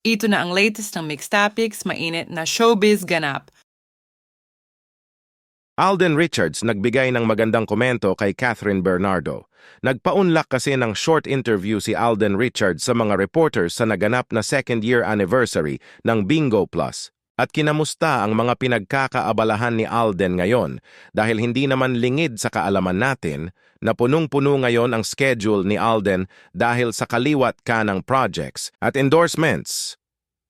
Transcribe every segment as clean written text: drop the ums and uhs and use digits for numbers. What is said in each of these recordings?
Ito na ang latest ng Mixed Topics, mainit na showbiz ganap. Alden Richards nagbigay ng magandang komento kay Catherine Bernardo. Nagpaunlak kasi ng short interview si Alden Richards sa mga reporters sa naganap na second-year anniversary ng Bingo Plus. At kinamusta ang mga pinagkakaabalahan ni Alden ngayon dahil hindi naman lingid sa kaalaman natin na punong-puno ngayon ang schedule ni Alden dahil sa kaliwat ka ng projects at endorsements.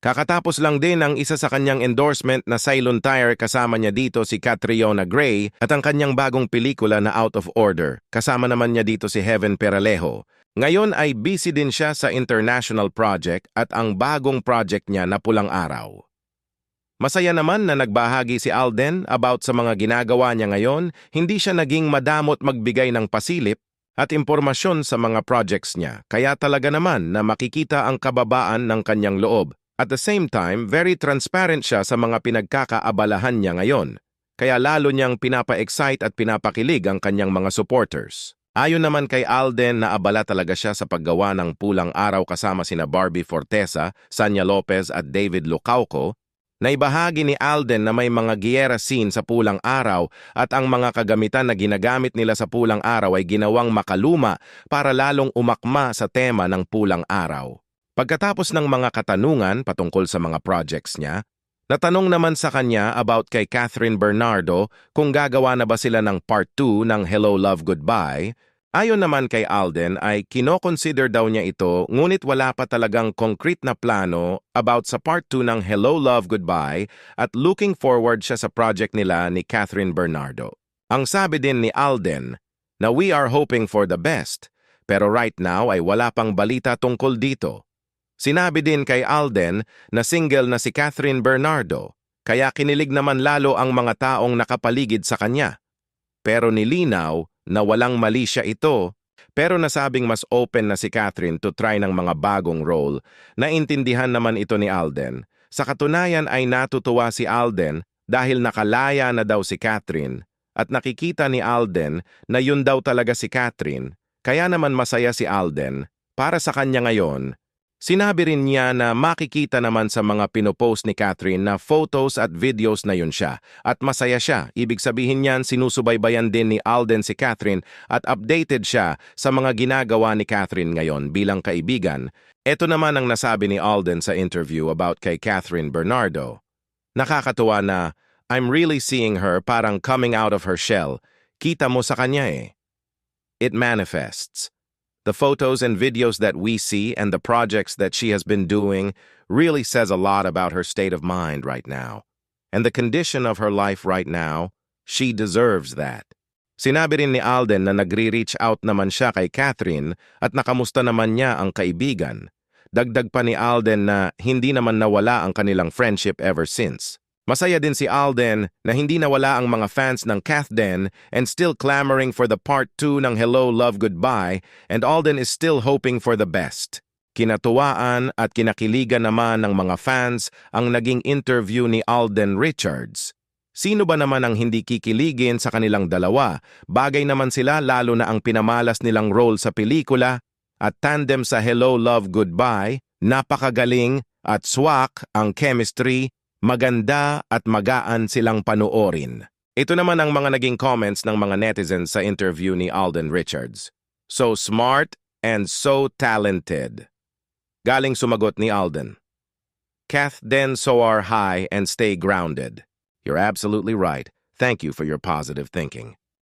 Kakatapos lang din ang isa sa kanyang endorsement na Ceylon Tire, kasama niya dito si Catriona Gray, at ang kanyang bagong pelikula na Out of Order. Kasama naman niya dito si Heaven Peralejo. Ngayon ay busy din siya sa international project at ang bagong project niya na Pulang Araw. Masaya naman na nagbahagi si Alden about sa mga ginagawa niya ngayon. Hindi siya naging madamot magbigay ng pasilip at impormasyon sa mga projects niya. Kaya talaga naman na makikita ang kababaan ng kanyang loob. At the same time, very transparent siya sa mga pinagkakaabalahan niya ngayon. Kaya lalo niyang pinapa-excite at pinapakilig ang kanyang mga supporters. Ayon naman kay Alden, na abala talaga siya sa paggawa ng Pulang Araw kasama sina Barbie Fortesa, Sanya Lopez at David Lucauco. Naibahagi ni Alden na may mga giyera scene sa Pulang Araw at ang mga kagamitan na ginagamit nila sa Pulang Araw ay ginawang makaluma para lalong umakma sa tema ng Pulang Araw. Pagkatapos ng mga katanungan patungkol sa mga projects niya, natanong naman sa kanya about kay Catherine Bernardo kung gagawa na ba sila ng part 2 ng Hello Love Goodbye. Ayon naman kay Alden ay kino-consider daw niya ito, ngunit wala pa talagang concrete na plano about sa part 2 ng Hello Love Goodbye at looking forward siya sa project nila ni Catherine Bernardo. Ang sabi din ni Alden na we are hoping for the best, pero right now ay wala pang balita tungkol dito. Sinabi din kay Alden na single na si Catherine Bernardo, kaya kinilig naman lalo ang mga taong nakapaligid sa kanya. Pero nilinaw na walang mali siya ito, pero nasabing mas open na si Catherine to try ng mga bagong role. Naintindihan naman ito ni Alden. Sa katunayan ay natutuwa si Alden dahil nakalaya na daw si Catherine at nakikita ni Alden na yun daw talaga si Catherine, kaya naman masaya si Alden para sa kanya ngayon. Sinabi rin niya na makikita naman sa mga pinopost ni Catherine na photos at videos na yun siya at masaya siya. Ibig sabihin niyan sinusubaybayan din ni Alden si Catherine at updated siya sa mga ginagawa ni Catherine ngayon bilang kaibigan. Ito naman ang nasabi ni Alden sa interview about kay Catherine Bernardo. Nakakatuwa na I'm really seeing her parang coming out of her shell. Kita mo sa kanya eh. It manifests. The photos and videos that we see and the projects that she has been doing really says a lot about her state of mind right now. And the condition of her life right now, she deserves that. Sinabi rin ni Alden na nagre-reach out naman siya kay Catherine at nakamusta naman niya ang kaibigan. Dagdag pa ni Alden na hindi naman nawala ang kanilang friendship ever since. Masaya din si Alden na hindi nawala ang mga fans ng Kathden and still clamoring for the part 2 ng Hello Love Goodbye, and Alden is still hoping for the best. Kinatuwaan at kinakiligan naman ng mga fans ang naging interview ni Alden Richards. Sino ba naman ang hindi kikiligin sa kanilang dalawa? Bagay naman sila lalo na ang pinamalas nilang role sa pelikula at tandem sa Hello Love Goodbye. Napakagaling at swak ang chemistry. Maganda at magaan silang panoorin. Ito naman ang mga naging comments ng mga netizens sa interview ni Alden Richards. So smart and so talented. Galing sumagot ni Alden. Kath then soar high and stay grounded. You're absolutely right. Thank you for your positive thinking.